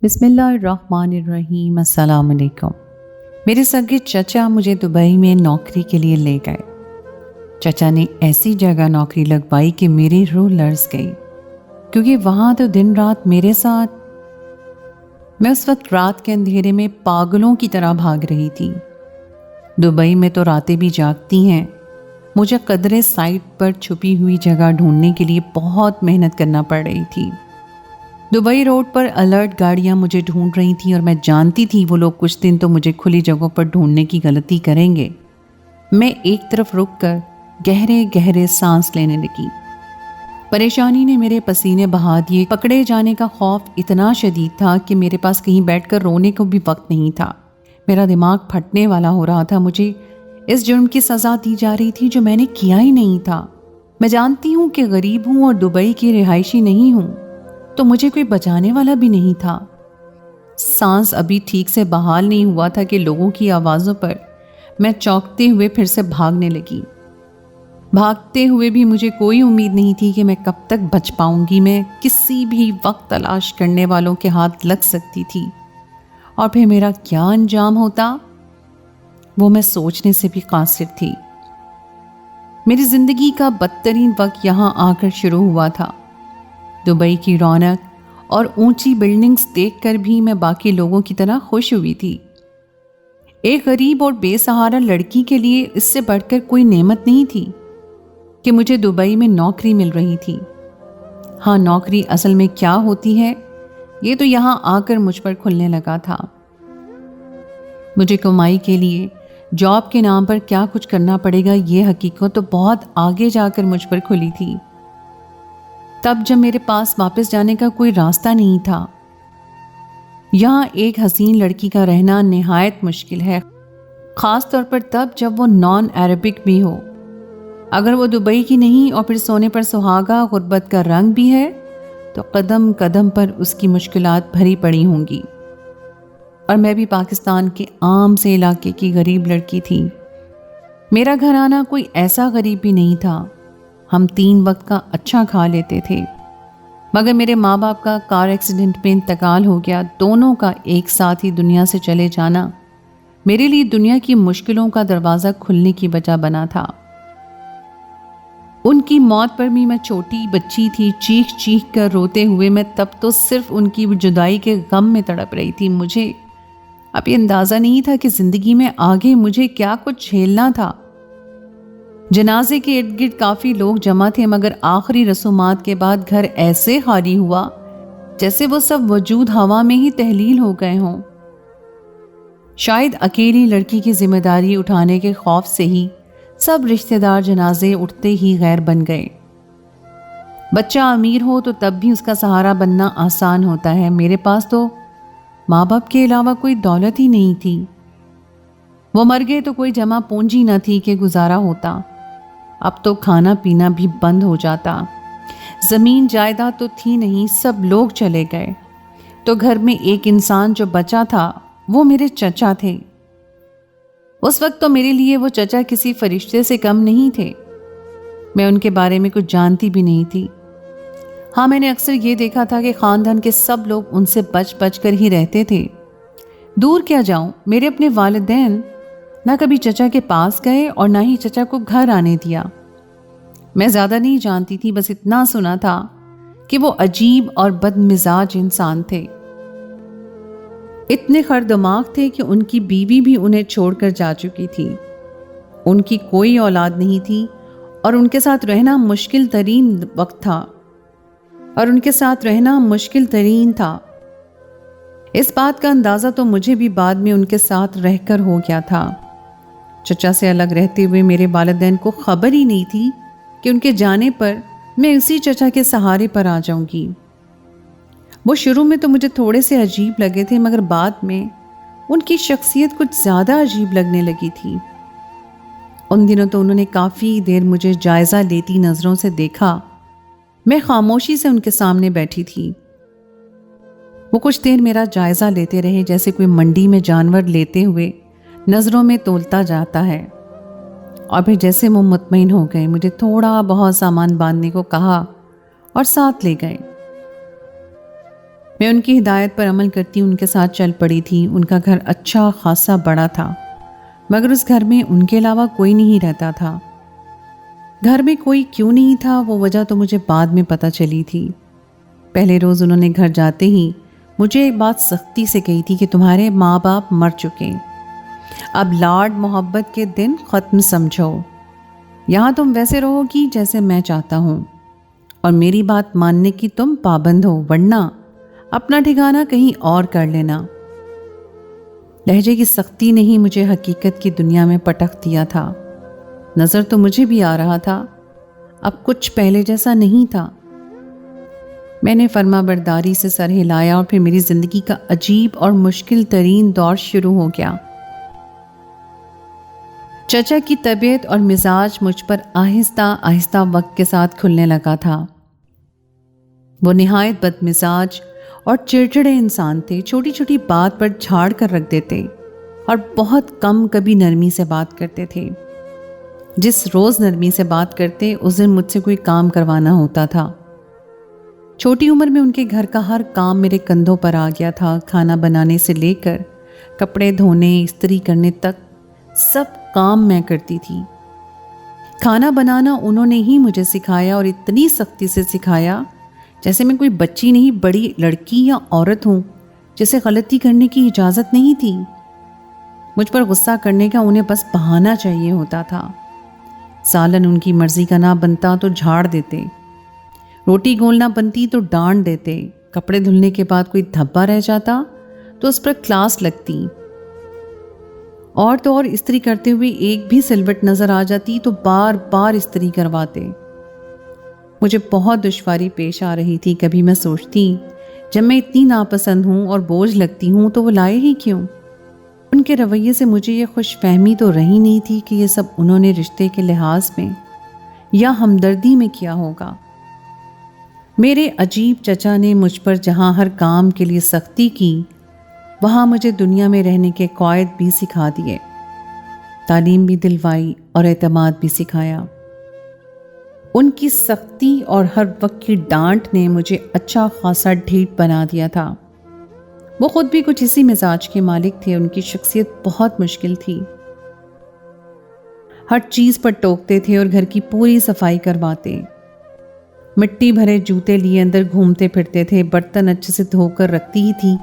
بسم اللہ الرحمن الرحیم۔ السلام علیکم۔ میرے سگے چچا مجھے دبئی میں نوکری کے لیے لے گئے۔ چچا نے ایسی جگہ نوکری لگوائی کہ میری روح لرز گئی، کیونکہ وہاں تو دن رات میرے ساتھ۔ میں اس وقت رات کے اندھیرے میں پاگلوں کی طرح بھاگ رہی تھی۔ دبئی میں تو راتیں بھی جاگتی ہیں۔ مجھے قدرے سائٹ پر چھپی ہوئی جگہ ڈھونڈنے کے لیے بہت محنت کرنا پڑ رہی تھی۔ دبئی روڈ پر الرٹ گاڑیاں مجھے ڈھونڈ رہی تھیں اور میں جانتی تھی وہ لوگ کچھ دن تو مجھے کھلی جگہوں پر ڈھونڈنے کی غلطی کریں گے۔ میں ایک طرف رک کر گہرے گہرے سانس لینے لگی۔ پریشانی نے میرے پسینے بہا دیے۔ پکڑے جانے کا خوف اتنا شدید تھا کہ میرے پاس کہیں بیٹھ کر رونے کو بھی وقت نہیں تھا۔ میرا دماغ پھٹنے والا ہو رہا تھا۔ مجھے اس جرم کی سزا دی جا رہی تھی جو میں نے کیا ہی نہیں تھا۔ میں جانتی ہوں کہ غریب ہوں اور دبئی کی رہائشی نہیں ہوں، تو مجھے کوئی بچانے والا بھی نہیں تھا۔ سانس ابھی ٹھیک سے بحال نہیں ہوا تھا کہ لوگوں کی آوازوں پر میں چونکتے ہوئے پھر سے بھاگنے لگی۔ بھاگتے ہوئے بھی مجھے کوئی امید نہیں تھی کہ میں کب تک بچ پاؤں گی۔ میں کسی بھی وقت تلاش کرنے والوں کے ہاتھ لگ سکتی تھی، اور پھر میرا کیا انجام ہوتا وہ میں سوچنے سے بھی قاصر تھی۔ میری زندگی کا بدترین وقت یہاں آ کر شروع ہوا تھا۔ دبئی کی رونق اور اونچی بلڈنگز دیکھ کر بھی میں باقی لوگوں کی طرح خوش ہوئی تھی۔ ایک غریب اور بے سہارا لڑکی کے لیے اس سے بڑھ کر کوئی نعمت نہیں تھی کہ مجھے دبئی میں نوکری مل رہی تھی۔ ہاں، نوکری اصل میں کیا ہوتی ہے یہ تو یہاں آ کر مجھ پر کھلنے لگا تھا۔ مجھے کمائی کے لیے جاب کے نام پر کیا کچھ کرنا پڑے گا یہ حقیقت تو بہت آگے جا کر مجھ پر کھلی تھی، تب جب میرے پاس واپس جانے کا کوئی راستہ نہیں تھا۔ یہاں ایک حسین لڑکی کا رہنا نہایت مشکل ہے، خاص طور پر تب جب وہ نان عربک بھی ہو۔ اگر وہ دبئی کی نہیں اور پھر سونے پر سہاگا غربت کا رنگ بھی ہے تو قدم قدم پر اس کی مشکلات بھری پڑی ہوں گی۔ اور میں بھی پاکستان کے عام سے علاقے کی غریب لڑکی تھی۔ میرا گھرانہ کوئی ایسا غریب بھی نہیں تھا۔ ہم 3 وقت کا اچھا کھا لیتے تھے، مگر میرے ماں باپ کا کار ایکسیڈنٹ میں انتقال ہو گیا۔ دونوں کا ایک ساتھ ہی دنیا سے چلے جانا میرے لیے دنیا کی مشکلوں کا دروازہ کھلنے کی وجہ بنا تھا۔ ان کی موت پر بھی میں چھوٹی بچی تھی، چیخ چیخ کر روتے ہوئے میں تب تو صرف ان کی جدائی کے غم میں تڑپ رہی تھی۔ مجھے اب یہ اندازہ نہیں تھا کہ زندگی میں آگے مجھے کیا کچھ جھیلنا تھا۔ جنازے کے ارد گرد کافی لوگ جمع تھے، مگر آخری رسومات کے بعد گھر ایسے خالی ہوا جیسے وہ سب وجود ہوا میں ہی تحلیل ہو گئے ہوں۔ شاید اکیلی لڑکی کی ذمہ داری اٹھانے کے خوف سے ہی سب رشتہ دار جنازے اٹھتے ہی غیر بن گئے۔ بچہ امیر ہو تو تب بھی اس کا سہارا بننا آسان ہوتا ہے۔ میرے پاس تو ماں باپ کے علاوہ کوئی دولت ہی نہیں تھی۔ وہ مر گئے تو کوئی جمع پونجی نہ تھی کہ گزارا ہوتا۔ اب تو کھانا پینا بھی بند ہو جاتا۔ زمین جائیداد تو تھی نہیں، سب لوگ چلے گئے۔ تو گھر میں ایک انسان جو بچا تھا وہ میرے چچا تھے۔ اس وقت تو میرے لیے وہ چچا کسی فرشتے سے کم نہیں تھے۔ میں ان کے بارے میں کچھ جانتی بھی نہیں تھی۔ ہاں، میں نے اکثر یہ دیکھا تھا کہ خاندان کے سب لوگ ان سے بچ بچ کر ہی رہتے تھے۔ دور کیا جاؤں، میرے اپنے والدین نہ کبھی چچا کے پاس گئے اور نہ ہی چچا کو گھر آنے دیا۔ میں زیادہ نہیں جانتی تھی، بس اتنا سنا تھا کہ وہ عجیب اور بد مزاج انسان تھے۔ اتنے خر دماغ تھے کہ ان کی بیوی بھی انہیں چھوڑ کر جا چکی تھی۔ ان کی کوئی اولاد نہیں تھی اور ان کے ساتھ رہنا مشکل ترین تھا۔ اس بات کا اندازہ تو مجھے بھی بعد میں ان کے ساتھ رہ کر ہو گیا تھا۔ چچا سے الگ رہتے ہوئے میرے والدین کو خبر ہی نہیں تھی کہ ان کے جانے پر میں اسی چچا کے سہارے پر آ جاؤں گی۔ وہ شروع میں تو مجھے تھوڑے سے عجیب لگے تھے، مگر بعد میں ان کی شخصیت کچھ زیادہ عجیب لگنے لگی تھی۔ ان دنوں تو انہوں نے کافی دیر مجھے جائزہ لیتی نظروں سے دیکھا۔ میں خاموشی سے ان کے سامنے بیٹھی تھی۔ وہ کچھ دیر میرا جائزہ لیتے رہے، جیسے کوئی منڈی میں جانور لیتے ہوئے نظروں میں تولتا جاتا ہے، اور پھر جیسے وہ مطمئن ہو گئے مجھے تھوڑا بہت سامان باندھنے کو کہا اور ساتھ لے گئے۔ میں ان کی ہدایت پر عمل کرتی ان کے ساتھ چل پڑی تھی۔ ان کا گھر اچھا خاصا بڑا تھا، مگر اس گھر میں ان کے علاوہ کوئی نہیں رہتا تھا۔ گھر میں کوئی کیوں نہیں تھا وہ وجہ تو مجھے بعد میں پتہ چلی تھی۔ پہلے روز انہوں نے گھر جاتے ہی مجھے ایک بات سختی سے کہی تھی کہ تمہارے ماں باپ مر چکے، اب لاڈ محبت کے دن ختم سمجھو، یہاں تم ویسے رہو گی جیسے میں چاہتا ہوں، اور میری بات ماننے کی تم پابند ہو، ورنہ اپنا ٹھکانہ کہیں اور کر لینا۔ لہجے کی سختی نے ہی مجھے حقیقت کی دنیا میں پٹخ دیا تھا۔ نظر تو مجھے بھی آ رہا تھا، اب کچھ پہلے جیسا نہیں تھا۔ میں نے فرما برداری سے سر ہلایا اور پھر میری زندگی کا عجیب اور مشکل ترین دور شروع ہو گیا۔ چچا کی طبیعت اور مزاج مجھ پر آہستہ آہستہ وقت کے ساتھ کھلنے لگا تھا۔ وہ نہایت بد مزاج اور چڑچڑے انسان تھے، چھوٹی چھوٹی بات پر جھاڑ کر رکھ دیتے اور بہت کم کبھی نرمی سے بات کرتے تھے۔ جس روز نرمی سے بات کرتے اس دن مجھ سے کوئی کام کروانا ہوتا تھا۔ چھوٹی عمر میں ان کے گھر کا ہر کام میرے کندھوں پر آ گیا تھا، کھانا بنانے سے لے کر کپڑے دھونے استری کرنے تک سب کام میں کرتی تھی۔ کھانا بنانا انہوں نے ہی مجھے سکھایا اور اتنی سختی سے سکھایا جیسے میں کوئی بچی نہیں، بڑی لڑکی یا عورت ہوں جسے غلطی کرنے کی اجازت نہیں تھی۔ مجھ پر غصہ کرنے کا انہیں بس بہانہ چاہیے ہوتا تھا۔ سالن ان کی مرضی کا نہ بنتا تو جھاڑ دیتے، روٹی گول نہ بنتی تو ڈانٹ دیتے، کپڑے دھلنے کے بعد کوئی دھبا رہ جاتا تو اس پر کلاس لگتی، اور تو اور استری کرتے ہوئے ایک بھی سلوٹ نظر آ جاتی تو بار بار استری کرواتے۔ مجھے بہت دشواری پیش آ رہی تھی۔ کبھی میں سوچتی جب میں اتنی ناپسند ہوں اور بوجھ لگتی ہوں تو وہ لائے ہی کیوں؟ ان کے رویے سے مجھے یہ خوش فہمی تو رہی نہیں تھی کہ یہ سب انہوں نے رشتے کے لحاظ میں یا ہمدردی میں کیا ہوگا۔ میرے عجیب چچا نے مجھ پر جہاں ہر کام کے لیے سختی کی، وہاں مجھے دنیا میں رہنے کے قواعد بھی سکھا دیے، تعلیم بھی دلوائی اور اعتماد بھی سکھایا۔ ان کی سختی اور ہر وقت کی ڈانٹ نے مجھے اچھا خاصا ڈھیٹ بنا دیا تھا۔ وہ خود بھی کچھ اسی مزاج کے مالک تھے۔ ان کی شخصیت بہت مشکل تھی، ہر چیز پر ٹوکتے تھے اور گھر کی پوری صفائی کرواتے۔ مٹی بھرے جوتے لیے اندر گھومتے پھرتے تھے۔ برتن اچھے سے دھو کر رکھتی ہی تھی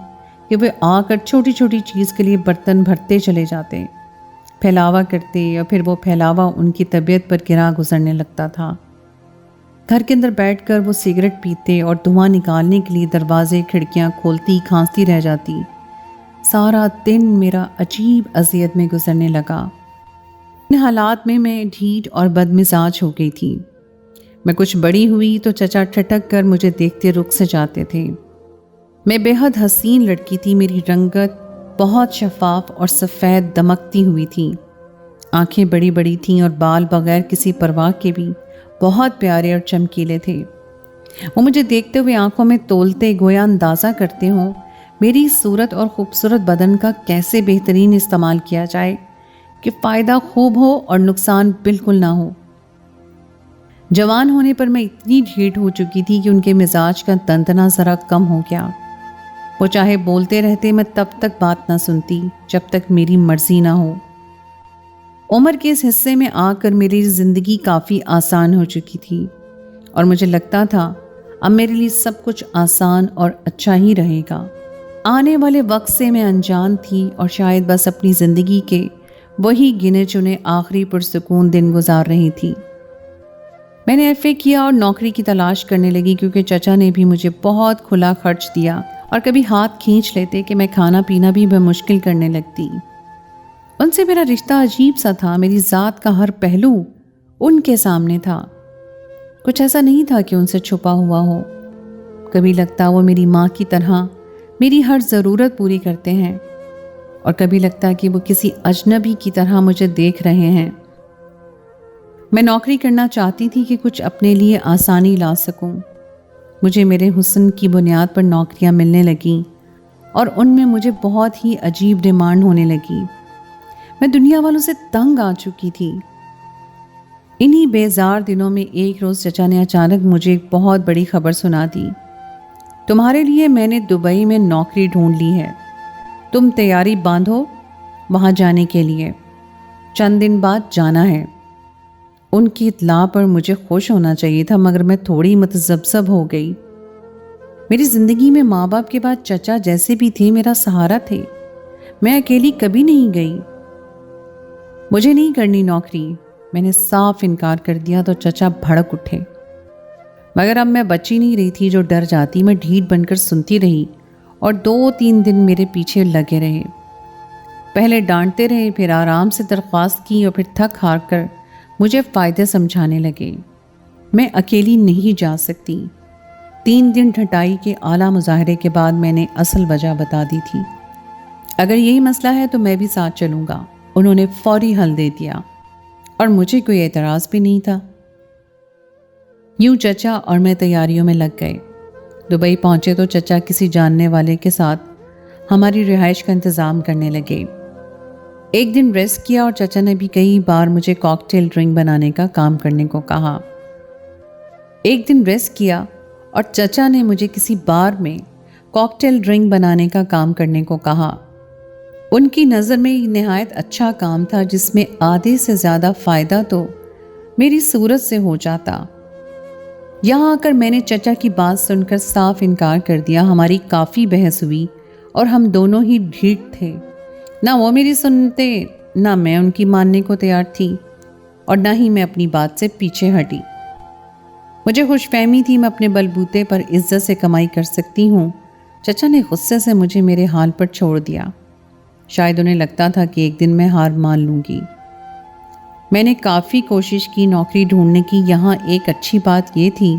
کہ وہ آ کر چھوٹی چھوٹی چیز کے لیے برتن بھرتے چلے جاتے، پھیلاوا کرتے، اور پھر وہ پھیلاوا ان کی طبیعت پر گرا گزرنے لگتا تھا۔ گھر کے اندر بیٹھ کر وہ سگریٹ پیتے اور دھواں نکالنے کے لیے دروازے کھڑکیاں کھولتی کھانستی رہ جاتی۔ سارا دن میرا عجیب اذیت میں گزرنے لگا۔ ان حالات میں میں ڈھیٹ اور بد مزاج ہو گئی تھی۔ میں کچھ بڑی ہوئی تو چچا ٹھٹک کر مجھے دیکھتے رک سے جاتے تھے۔ میں بے حد حسین لڑکی تھی، میری رنگت بہت شفاف اور سفید دمکتی ہوئی تھی، آنکھیں بڑی بڑی تھیں اور بال بغیر کسی پرواہ کے بھی بہت پیارے اور چمکیلے تھے۔ وہ مجھے دیکھتے ہوئے آنکھوں میں تولتے گویا اندازہ کرتے ہوں میری صورت اور خوبصورت بدن کا کیسے بہترین استعمال کیا جائے کہ فائدہ خوب ہو اور نقصان بالکل نہ ہو۔ جوان ہونے پر میں اتنی ڈھیٹ ہو چکی تھی کہ ان کے مزاج کا دندنا ذرا کم ہو گیا۔ وہ چاہے بولتے رہتے، میں تب تک بات نہ سنتی جب تک میری مرضی نہ ہو۔ عمر کے اس حصے میں آ کر میری زندگی کافی آسان ہو چکی تھی اور مجھے لگتا تھا اب میرے لیے سب کچھ آسان اور اچھا ہی رہے گا۔ آنے والے وقت سے میں انجان تھی اور شاید بس اپنی زندگی کے وہی گنے چنے آخری پرسکون دن گزار رہی تھی۔ میں نے ایف اے کیا اور نوکری کی تلاش کرنے لگی، کیونکہ چچا نے بھی مجھے بہت کھلا خرچ دیا اور کبھی ہاتھ کھینچ لیتے کہ میں کھانا پینا بھی بمشکل کرنے لگتی۔ ان سے میرا رشتہ عجیب سا تھا، میری ذات کا ہر پہلو ان کے سامنے تھا، کچھ ایسا نہیں تھا کہ ان سے چھپا ہوا ہو۔ کبھی لگتا وہ میری ماں کی طرح میری ہر ضرورت پوری کرتے ہیں، اور کبھی لگتا کہ وہ کسی اجنبی کی طرح مجھے دیکھ رہے ہیں۔ میں نوکری کرنا چاہتی تھی کہ کچھ اپنے لیے آسانی لا سکوں۔ مجھے میرے حسن کی بنیاد پر نوکریاں ملنے لگیں اور ان میں مجھے بہت ہی عجیب ڈیمانڈ ہونے لگی۔ میں دنیا والوں سے تنگ آ چکی تھی۔ انہی بیزار دنوں میں ایک روز چچا نے اچانک مجھے ایک بہت بڑی خبر سنا دی۔ تمہارے لیے میں نے دبئی میں نوکری ڈھونڈ لی ہے، تم تیاری باندھو وہاں جانے کے لیے، چند دن بعد جانا ہے۔ ان کی اطلاع پر مجھے خوش ہونا چاہیے تھا، مگر میں تھوڑی متذبذب ہو گئی۔ میری زندگی میں ماں باپ کے بعد چچا جیسے بھی تھے میرا سہارا تھے، میں اکیلی کبھی نہیں گئی۔ مجھے نہیں کرنی نوکری، میں نے صاف انکار کر دیا تو چچا بھڑک اٹھے، مگر اب میں بچی نہیں رہی تھی جو ڈر جاتی۔ میں ڈھیٹ بن کر سنتی رہی اور 2-3 دن میرے پیچھے لگے رہے، پہلے ڈانٹتے رہے، پھر آرام سے درخواست کی اور پھر تھک ہار کر مجھے فائدے سمجھانے لگے۔ میں اکیلی نہیں جا سکتی۔ 3 دن ڈھٹائی کے اعلیٰ مظاہرے کے بعد میں نے اصل وجہ بتا دی تھی۔ اگر یہی مسئلہ ہے تو میں بھی ساتھ چلوں گا، انہوں نے فوری حل دے دیا اور مجھے کوئی اعتراض بھی نہیں تھا۔ یوں چچا اور میں تیاریوں میں لگ گئے۔ دبئی پہنچے تو چچا کسی جاننے والے کے ساتھ ہماری رہائش کا انتظام کرنے لگے۔ ایک دن ریسٹ کیا اور چچا نے بھی کئی بار مجھے کاکٹیل ڈرنک بنانے کا کام کرنے کو کہا۔ ایک دن ریسٹ کیا اور چچا نے مجھے کسی بار میں کاکٹیل ڈرنک بنانے کا کام کرنے کو کہا۔ ان کی نظر میں یہ نہایت اچھا کام تھا جس میں آدھے سے زیادہ فائدہ تو میری صورت سے ہو جاتا۔ یہاں آ کر میں نے چچا کی بات سن کر صاف انکار کر دیا۔ ہماری کافی بحث ہوئی اور ہم دونوں ہی ڈھیٹ تھے، نہ وہ میری سنتے نہ میں ان کی ماننے کو تیار تھی، اور نہ ہی میں اپنی بات سے پیچھے ہٹی۔ مجھے خوش فہمی تھی میں اپنے بلبوتے پر عزت سے کمائی کر سکتی ہوں۔ چچا نے غصے سے مجھے میرے حال پر چھوڑ دیا، شاید انہیں لگتا تھا کہ ایک دن میں ہار مان لوں گی۔ میں نے کافی کوشش کی نوکری ڈھونڈنے کی۔ یہاں ایک اچھی بات یہ تھی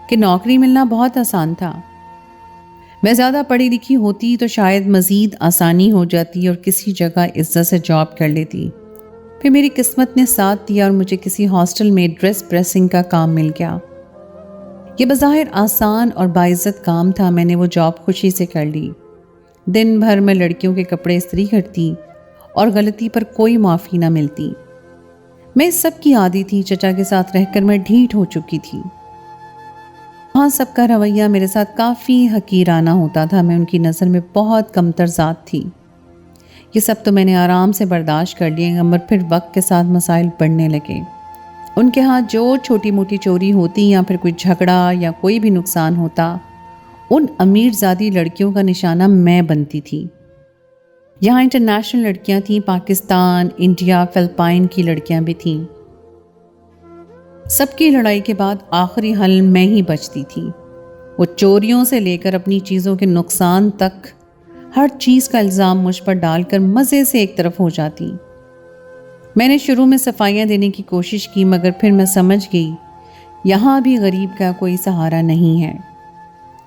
کہ نوکری ملنا بہت آسان تھا۔ میں زیادہ پڑھی لکھی ہوتی تو شاید مزید آسانی ہو جاتی اور کسی جگہ عزت سے جاب کر لیتی۔ پھر میری قسمت نے ساتھ دیا اور مجھے کسی ہاسٹل میں ڈریس پریسنگ کا کام مل گیا۔ یہ بظاہر آسان اور باعزت کام تھا، میں نے وہ جاب خوشی سے کر لی۔ دن بھر میں لڑکیوں کے کپڑے استری کرتی اور غلطی پر کوئی معافی نہ ملتی۔ میں اس سب کی عادی تھی، چچا کے ساتھ رہ کر میں ڈھیٹ ہو چکی تھی۔ وہاں سب کا رویہ میرے ساتھ کافی حقیرانہ ہوتا تھا، میں ان کی نظر میں بہت کمتر ذات تھی۔ یہ سب تو میں نے آرام سے برداشت کر لیے، مگر پھر وقت کے ساتھ مسائل بڑھنے لگے۔ ان کے ہاں جو چھوٹی موٹی چوری ہوتی یا پھر کوئی جھگڑا یا کوئی بھی نقصان ہوتا، ان امیر زادی لڑکیوں کا نشانہ میں بنتی تھی۔ یہاں انٹرنیشنل لڑکیاں تھیں، پاکستان، انڈیا، فلپائن کی لڑکیاں بھی تھیں۔ سب کی لڑائی کے بعد آخری حل میں ہی بچتی تھی۔ وہ چوریوں سے لے کر اپنی چیزوں کے نقصان تک ہر چیز کا الزام مجھ پر ڈال کر مزے سے ایک طرف ہو جاتی۔ میں نے شروع میں صفائیاں دینے کی کوشش کی، مگر پھر میں سمجھ گئی یہاں بھی غریب کا کوئی سہارا نہیں ہے۔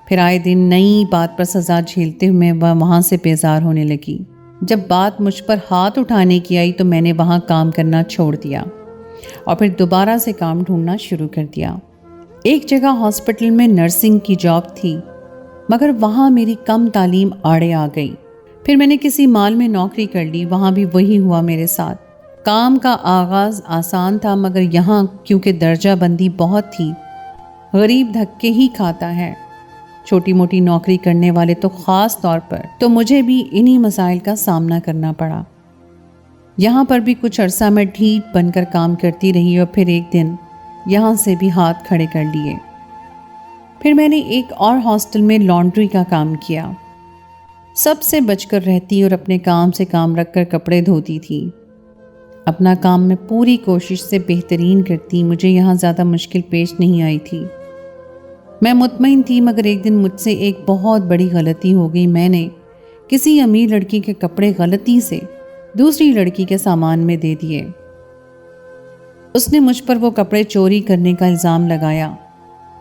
پھر آئے دن نئی بات پر سزا جھیلتے ہوئے میں وہاں سے بیزار ہونے لگی۔ جب بات مجھ پر ہاتھ اٹھانے کی آئی تو میں نے وہاں کام کرنا چھوڑ دیا اور پھر دوبارہ سے کام ڈھونڈنا شروع کر دیا۔ ایک جگہ ہاسپٹل میں نرسنگ کی جاب تھی، مگر وہاں میری کم تعلیم آڑے آ گئی۔ پھر میں نے کسی مال میں نوکری کر لی، وہاں بھی وہی ہوا میرے ساتھ۔ کام کا آغاز آسان تھا، مگر یہاں کیونکہ درجہ بندی بہت تھی، غریب دھکے ہی کھاتا ہے۔ چھوٹی موٹی نوکری کرنے والے تو خاص طور پر، تو مجھے بھی انہی مسائل کا سامنا کرنا پڑا۔ یہاں پر بھی کچھ عرصہ میں ڈھیٹ بن کر کام کرتی رہی اور پھر ایک دن یہاں سے بھی ہاتھ کھڑے کر لیے۔ پھر میں نے ایک اور ہاسٹل میں لانڈری کا کام کیا۔ سب سے بچ کر رہتی اور اپنے کام سے کام رکھ کر کپڑے دھوتی تھی۔ اپنا کام میں پوری کوشش سے بہترین کرتی، مجھے یہاں زیادہ مشکل پیش نہیں آئی تھی۔ میں مطمئن تھی، مگر ایک دن مجھ سے ایک بہت بڑی غلطی ہو گئی۔ میں نے کسی امیر لڑکی کے کپڑے غلطی سے دوسری لڑکی کے سامان میں دے دیے۔ اس نے مجھ پر وہ کپڑے چوری کرنے کا الزام لگایا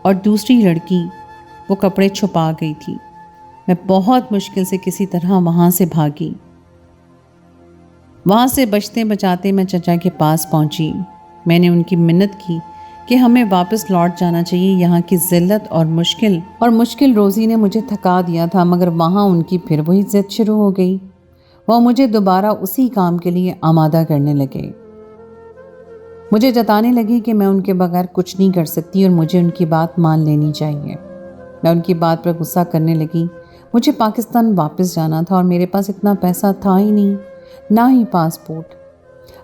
اور دوسری لڑکی وہ کپڑے چھپا گئی تھی۔ میں بہت مشکل سے کسی طرح وہاں سے بھاگی۔ وہاں سے بچتے بچاتے میں چچا کے پاس پہنچی۔ میں نے ان کی منت کی کہ ہمیں واپس لوٹ جانا چاہیے، یہاں کی ذلت اور مشکل روزی نے مجھے تھکا دیا تھا، مگر وہاں ان کی پھر وہی ضد شروع ہو گئی۔ وہ مجھے دوبارہ اسی کام کے لیے آمادہ کرنے لگے۔ مجھے جتانے لگے کہ میں ان کے بغیر کچھ نہیں کر سکتی اور مجھے ان کی بات مان لینی چاہیے۔ میں ان کی بات پر غصہ کرنے لگی۔ مجھے پاکستان واپس جانا تھا اور میرے پاس اتنا پیسہ تھا ہی نہیں، نہ ہی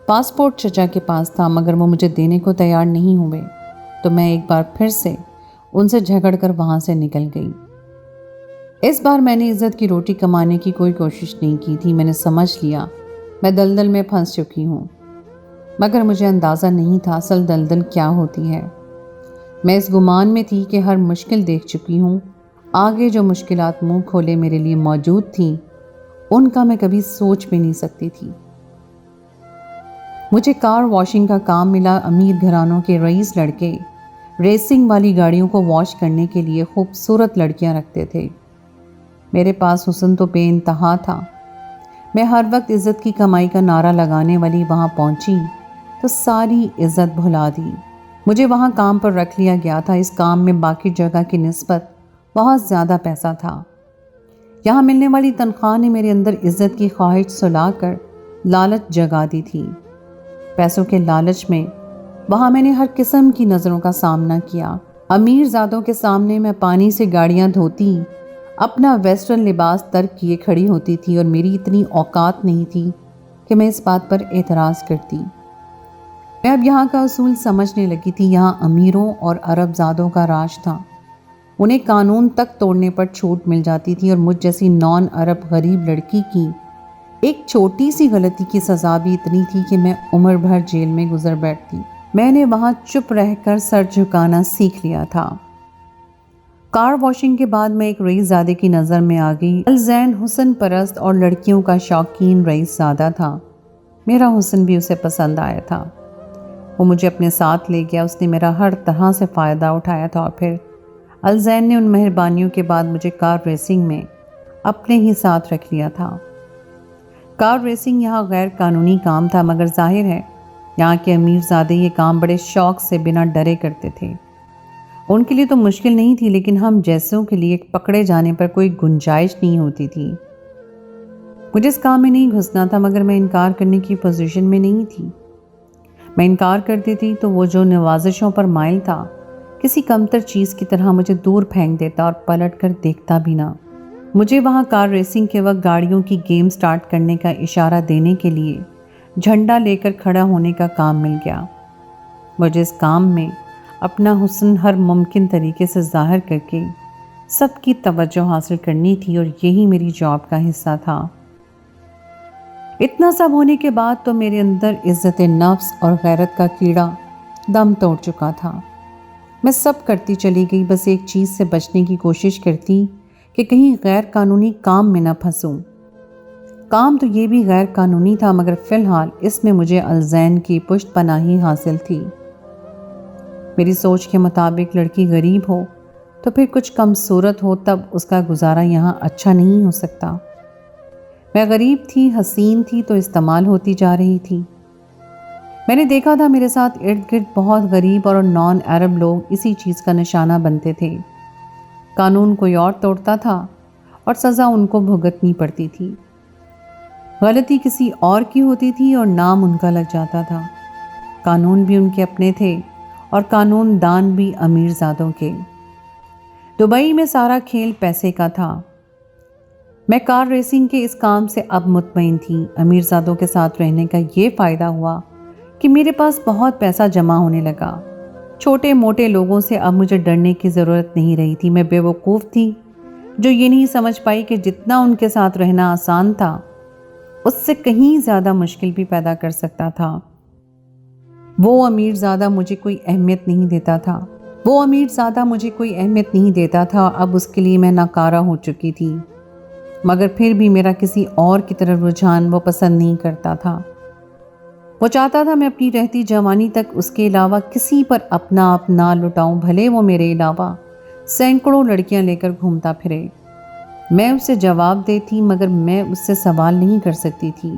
پاسپورٹ چچا کے پاس تھا، مگر وہ مجھے دینے کو تیار نہیں ہوئے۔ تو میں ایک بار پھر سے ان سے جھگڑ کر وہاں سے نکل گئی۔ اس بار میں نے عزت کی روٹی کمانے کی کوئی کوشش نہیں کی تھی۔ میں نے سمجھ لیا میں دلدل میں پھنس چکی ہوں، مگر مجھے اندازہ نہیں تھا اصل دلدل کیا ہوتی ہے۔ میں اس گمان میں تھی کہ ہر مشکل دیکھ چکی ہوں، آگے جو مشکلات منہ کھولے میرے لیے موجود تھیں ان کا میں کبھی سوچ بھی نہیں سکتی تھی۔ مجھے کار واشنگ کا کام ملا۔ امیر گھرانوں کے رئیس لڑکے ریسنگ والی گاڑیوں کو واش کرنے کے لیے خوبصورت لڑکیاں رکھتے تھے۔ میرے پاس حسن تو بے انتہا تھا۔ میں ہر وقت عزت کی کمائی کا نعرہ لگانے والی وہاں پہنچی تو ساری عزت بھلا دی۔ مجھے وہاں کام پر رکھ لیا گیا تھا۔ اس کام میں باقی جگہ کی نسبت بہت زیادہ پیسہ تھا۔ یہاں ملنے والی تنخواہ نے میرے اندر عزت کی خواہش سلا کر لالچ جگا دی تھی۔ پیسوں کے لالچ میں وہاں میں نے ہر قسم کی نظروں کا سامنا کیا۔ امیر زادوں کے سامنے میں پانی سے گاڑیاں دھوتی، اپنا ویسٹرن لباس ترک کیے کھڑی ہوتی تھی، اور میری اتنی اوقات نہیں تھی کہ میں اس بات پر اعتراض کرتی۔ میں اب یہاں کا اصول سمجھنے لگی تھی۔ یہاں امیروں اور عرب زادوں کا راج تھا۔ انہیں قانون تک توڑنے پر چھوٹ مل جاتی تھی، اور مجھ جیسی نان عرب غریب لڑکی کی ایک چھوٹی سی غلطی کی سزا بھی اتنی تھی کہ میں عمر بھر جیل میں گزر بیٹھتی۔ میں نے وہاں چپ رہ کر سر جھکانا سیکھ لیا تھا۔ کار واشنگ کے بعد میں ایک رئیس زادے کی نظر میں آ گئی۔ الزین حسن پرست اور لڑکیوں کا شوقین رئیس زادہ تھا۔ میرا حسن بھی اسے پسند آیا تھا۔ وہ مجھے اپنے ساتھ لے گیا۔ اس نے میرا ہر طرح سے فائدہ اٹھایا تھا، اور پھر الزین نے ان مہربانیوں کے بعد مجھے کار ریسنگ میں اپنے ہی ساتھ رکھ لیا تھا۔ کار ریسنگ یہاں غیر قانونی کام تھا، مگر ظاہر ہے یہاں کے امیر زادے یہ کام بڑے شوق سے بنا ڈرے کرتے تھے۔ ان کے لیے تو مشکل نہیں تھی، لیکن ہم جیسوں کے لیے پکڑے جانے پر کوئی گنجائش نہیں ہوتی تھی۔ مجھے اس کام میں نہیں گھسنا تھا، مگر میں انکار کرنے کی پوزیشن میں نہیں تھی۔ میں انکار کرتی تھی تو وہ جو نوازشوں پر مائل تھا کسی کمتر چیز کی طرح مجھے دور پھینک دیتا اور پلٹ کر دیکھتا بھی نہ۔ مجھے وہاں کار ریسنگ کے وقت گاڑیوں کی گیم سٹارٹ کرنے کا اشارہ دینے کے لیے جھنڈا لے کر کھڑا ہونے کا کام مل گیا۔ مجھے اس کام میں اپنا حسن ہر ممکن طریقے سے ظاہر کر کے سب کی توجہ حاصل کرنی تھی، اور یہی میری جاب کا حصہ تھا۔ اتنا سب ہونے کے بعد تو میرے اندر عزت نفس اور غیرت کا کیڑا دم توڑ چکا تھا۔ میں سب کرتی چلی گئی، بس ایک چیز سے بچنے کی کوشش کرتی کہ کہیں غیر قانونی کام میں نہ پھنسوں۔ کام تو یہ بھی غیر قانونی تھا، مگر فی الحال اس میں مجھے الزین کی پشت پناہی حاصل تھی۔ میری سوچ کے مطابق لڑکی غریب ہو تو پھر کچھ کم صورت ہو، تب اس کا گزارا یہاں اچھا نہیں ہو سکتا۔ میں غریب تھی، حسین تھی، تو استعمال ہوتی جا رہی تھی۔ میں نے دیکھا تھا میرے ساتھ ارد گرد بہت غریب اور نان عرب لوگ اسی چیز کا نشانہ بنتے تھے۔ قانون کوئی اور توڑتا تھا اور سزا ان کو بھگتنی پڑتی تھی۔ غلطی کسی اور کی ہوتی تھی اور نام ان کا لگ جاتا تھا۔ قانون بھی ان کے اپنے تھے اور قانون دان بھی امیر زادوں کے۔ دبئی میں سارا کھیل پیسے کا تھا۔ میں کار ریسنگ کے اس کام سے اب مطمئن تھی۔ امیر زادوں کے ساتھ رہنے کا یہ فائدہ ہوا کہ میرے پاس بہت پیسہ جمع ہونے لگا۔ چھوٹے موٹے لوگوں سے اب مجھے ڈرنے کی ضرورت نہیں رہی تھی۔ میں بے وقوف تھی جو یہ نہیں سمجھ پائی کہ جتنا ان کے ساتھ رہنا آسان تھا اس سے کہیں زیادہ مشکل بھی پیدا کر سکتا تھا۔ وہ امیر زادہ مجھے کوئی اہمیت نہیں دیتا تھا۔ اب اس کے لیے میں ناکارہ ہو چکی تھی، مگر پھر بھی میرا کسی اور کی طرف رجحان وہ پسند نہیں کرتا تھا۔ وہ چاہتا تھا میں اپنی رہتی جوانی تک اس کے علاوہ کسی پر اپنا آپ نہ لٹاؤں، بھلے وہ میرے علاوہ سینکڑوں لڑکیاں لے کر گھومتا پھرے۔ میں اسے جواب دیتی، مگر میں اس سے سوال نہیں کر سکتی تھی۔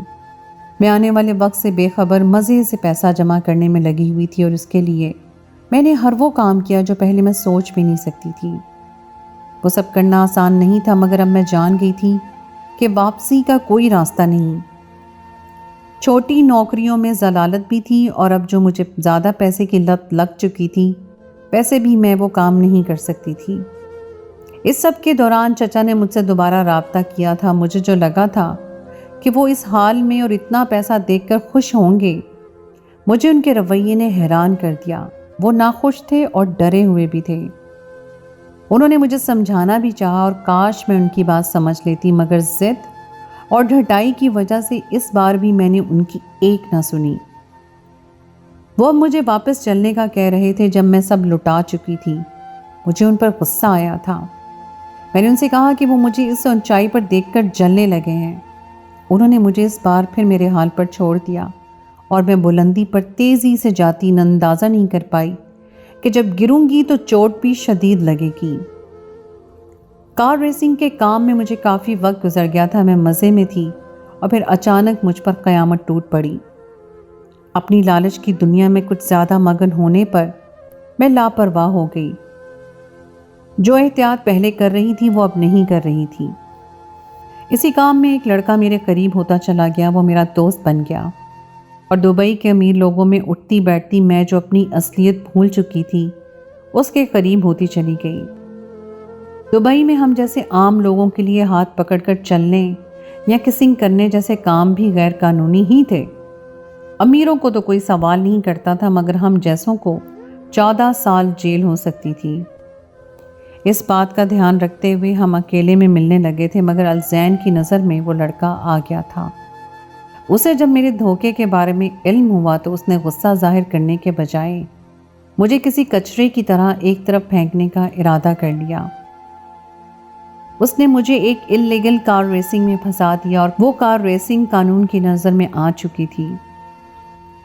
میں آنے والے وقت سے بے خبر مزے سے پیسہ جمع کرنے میں لگی ہوئی تھی، اور اس کے لیے میں نے ہر وہ کام کیا جو پہلے میں سوچ بھی نہیں سکتی تھی۔ وہ سب کرنا آسان نہیں تھا، مگر اب میں جان گئی تھی کہ واپسی کا کوئی راستہ نہیں۔ چھوٹی نوکریوں میں ضلالت بھی تھی، اور اب جو مجھے زیادہ پیسے کی لت لگ چکی تھی، ویسے بھی میں وہ کام نہیں کر سکتی تھی۔ اس سب کے دوران چچا نے مجھ سے دوبارہ رابطہ کیا تھا۔ مجھے جو لگا تھا کہ وہ اس حال میں اور اتنا پیسہ دیکھ کر خوش ہوں گے، مجھے ان کے رویے نے حیران کر دیا۔ وہ ناخوش تھے اور ڈرے ہوئے بھی تھے۔ انہوں نے مجھے سمجھانا بھی چاہا اور کاش میں ان کی بات سمجھ لیتی، مگر ضد اور ڈھٹائی کی وجہ سے اس بار بھی میں نے ان کی ایک نہ سنی۔ وہ اب مجھے واپس چلنے کا کہہ رہے تھے جب میں سب لٹا چکی تھی۔ مجھے ان پر غصہ آیا تھا۔ میں نے ان سے کہا کہ وہ مجھے اس اونچائی پر دیکھ کر جلنے لگے ہیں۔ انہوں نے مجھے اس بار پھر میرے حال پر چھوڑ دیا اور میں بلندی پر تیزی سے جاتی اندازہ نہیں کر پائی کہ جب گروں گی تو چوٹ بھی شدید لگے گی۔ کار ریسنگ کے کام میں مجھے کافی وقت گزر گیا تھا، میں مزے میں تھی اور پھر اچانک مجھ پر قیامت ٹوٹ پڑی۔ اپنی لالچ کی دنیا میں کچھ زیادہ مگن ہونے پر میں لاپرواہ ہو گئی۔ جو احتیاط پہلے کر رہی تھی وہ اب نہیں کر رہی تھی۔ اسی کام میں ایک لڑکا میرے قریب ہوتا چلا گیا، وہ میرا دوست بن گیا اور دبئی کے امیر لوگوں میں اٹھتی بیٹھتی میں جو اپنی اصلیت بھول چکی تھی اس کے قریب ہوتی چلی گئی۔ دبئی میں ہم جیسے عام لوگوں کے لیے ہاتھ پکڑ کر چلنے یا کسنگ کرنے جیسے کام بھی غیر قانونی ہی تھے۔ امیروں کو تو کوئی سوال نہیں کرتا تھا، مگر ہم جیسوں کو 14 سال جیل ہو سکتی تھی۔ اس بات کا دھیان رکھتے ہوئے ہم اکیلے میں ملنے لگے تھے، مگر الزین کی نظر میں وہ لڑکا آ گیا تھا۔ اسے جب میرے دھوکے کے بارے میں علم ہوا تو اس نے غصہ ظاہر کرنے کے بجائے مجھے کسی کچرے کی طرح ایک طرف پھینکنے کا ارادہ کر لیا۔ اس نے مجھے ایک اللیگل کار ریسنگ میں پھنسا دیا اور وہ کار ریسنگ قانون کی نظر میں آ چکی تھی۔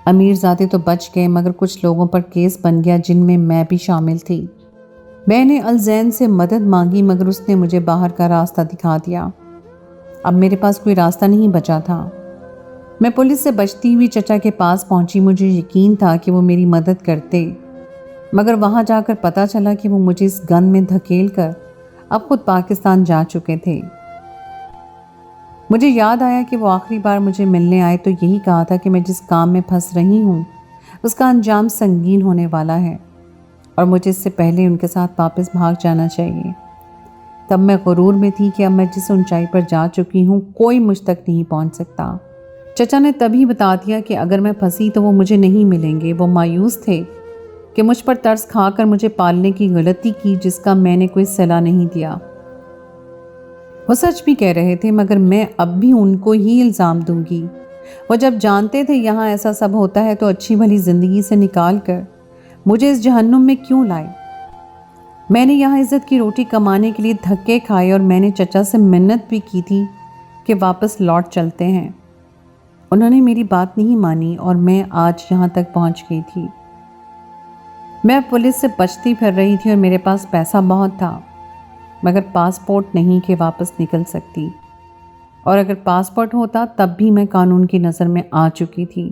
امیر زادے تو بچ گئے، مگر کچھ لوگوں پر کیس بن گیا جن میں میں بھی شامل تھی۔ میں نے الزین سے مدد مانگی مگر اس نے مجھے باہر کا راستہ دکھا دیا۔ اب میرے پاس کوئی راستہ نہیں بچا تھا۔ میں پولیس سے بچتی ہوئی چچا کے پاس پہنچی۔ مجھے یقین تھا کہ وہ میری مدد کرتے، مگر وہاں جا کر پتہ چلا کہ وہ مجھے اس گن میں دھکیل کر اب خود پاکستان جا چکے تھے۔ مجھے یاد آیا کہ وہ آخری بار مجھے ملنے آئے تو یہی کہا تھا کہ میں جس کام میں پھنس رہی ہوں اس کا انجام سنگین ہونے والا ہے اور مجھے اس سے پہلے ان کے ساتھ واپس بھاگ جانا چاہیے۔ تب میں غرور میں تھی کہ اب میں جس اونچائی پر جا چکی ہوں کوئی مجھ تک نہیں پہنچ سکتا۔ چچا نے تبھی بتا دیا کہ اگر میں پھنسی تو وہ مجھے نہیں ملیں گے۔ وہ مایوس تھے کہ مجھ پر ترس کھا کر مجھے پالنے کی غلطی کی جس کا میں نے کوئی صلاح نہیں دیا۔ وہ سچ بھی کہہ رہے تھے، مگر میں اب بھی ان کو ہی الزام دوں گی۔ وہ جب جانتے تھے یہاں ایسا سب ہوتا ہے تو اچھی بھلی زندگی سے نکال کر مجھے اس جہنم میں کیوں لائے؟ میں نے یہاں عزت کی روٹی کمانے کے لیے دھکے کھائے اور میں نے چچا سے منت بھی کی تھی کہ واپس لوٹ چلتے ہیں۔ انہوں نے میری بات نہیں مانی اور میں آج یہاں تک پہنچ گئی تھی۔ میں پولیس سے بچتی پھر رہی تھی اور میرے پاس پیسہ بہت تھا، مگر پاسپورٹ نہیں کہ واپس نکل سکتی، اور اگر پاسپورٹ ہوتا تب بھی میں قانون کی نظر میں آ چکی تھی۔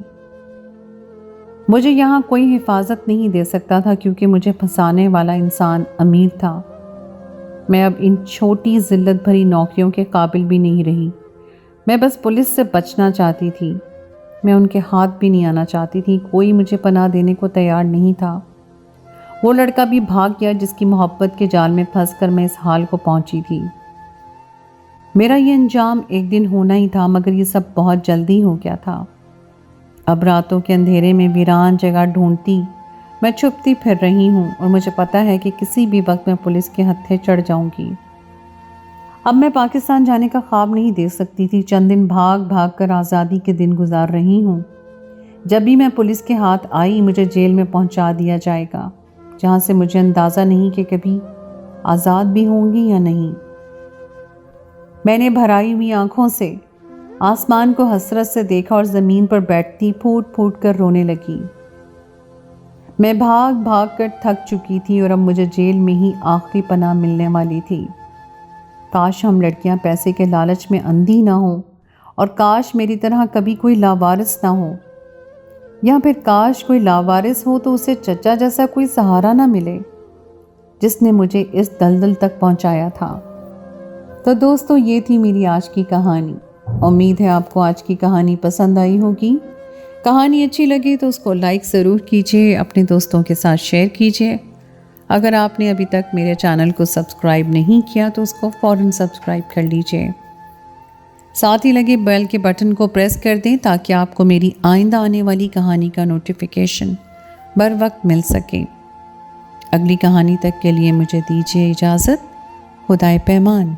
مجھے یہاں کوئی حفاظت نہیں دے سکتا تھا کیونکہ مجھے پھنسانے والا انسان امیر تھا۔ میں اب ان چھوٹی ذلت بھری نوکریوں کے قابل بھی نہیں رہی۔ میں بس پولیس سے بچنا چاہتی تھی۔ میں ان کے ہاتھ بھی نہیں آنا چاہتی تھی۔ کوئی مجھے پناہ دینے کو تیار نہیں تھا۔ وہ لڑکا بھی بھاگ گیا جس کی محبت کے جال میں پھنس کر میں اس حال کو پہنچی تھی۔ میرا یہ انجام ایک دن ہونا ہی تھا، مگر یہ سب بہت جلدی ہو گیا تھا۔ اب راتوں کے اندھیرے میں ویران جگہ ڈھونڈتی میں چھپتی پھر رہی ہوں اور مجھے پتا ہے کہ کسی بھی وقت میں پولیس کے ہتھے چڑھ جاؤں گی۔ اب میں پاکستان جانے کا خواب نہیں دیکھ سکتی تھی۔ چند دن بھاگ بھاگ کر آزادی کے دن گزار رہی ہوں۔ جب بھی میں پولیس کے ہاتھ آئی مجھے جیل میں پہنچا دیا جائے گا، جہاں سے مجھے اندازہ نہیں کہ کبھی آزاد بھی ہوں گی یا نہیں۔ میں نے بھرائی ہوئی آنکھوں سے آسمان کو حسرت سے دیکھا اور زمین پر بیٹھتی پھوٹ پھوٹ کر رونے لگی۔ میں بھاگ بھاگ کر تھک چکی تھی اور اب مجھے جیل میں ہی آخری پناہ ملنے والی تھی۔ کاش ہم لڑکیاں پیسے کے لالچ میں اندھی نہ ہوں، اور کاش میری طرح کبھی کوئی لاوارث نہ ہو، یا پھر کاش کوئی لاوارث ہو تو اسے چچا جیسا کوئی سہارا نہ ملے جس نے مجھے اس دلدل تک پہنچایا تھا۔ تو دوستو، یہ تھی میری آج کی کہانی۔ امید ہے آپ کو آج کی کہانی پسند آئی ہوگی۔ کہانی اچھی لگی تو اس کو لائک ضرور کیجیے، اپنے دوستوں کے ساتھ شیئر کیجیے اگر آپ نے ابھی تک میرے چینل کو سبسکرائب نہیں کیا تو اس کو فوراً سبسکرائب کر لیجئے، ساتھ ہی لگے بیل کے بٹن کو پریس کر دیں تاکہ آپ کو میری آئندہ آنے والی کہانی کا نوٹیفیکیشن بر وقت مل سکے۔ اگلی کہانی تک کے لیے مجھے دیجیے اجازت۔ خدائے پیمان۔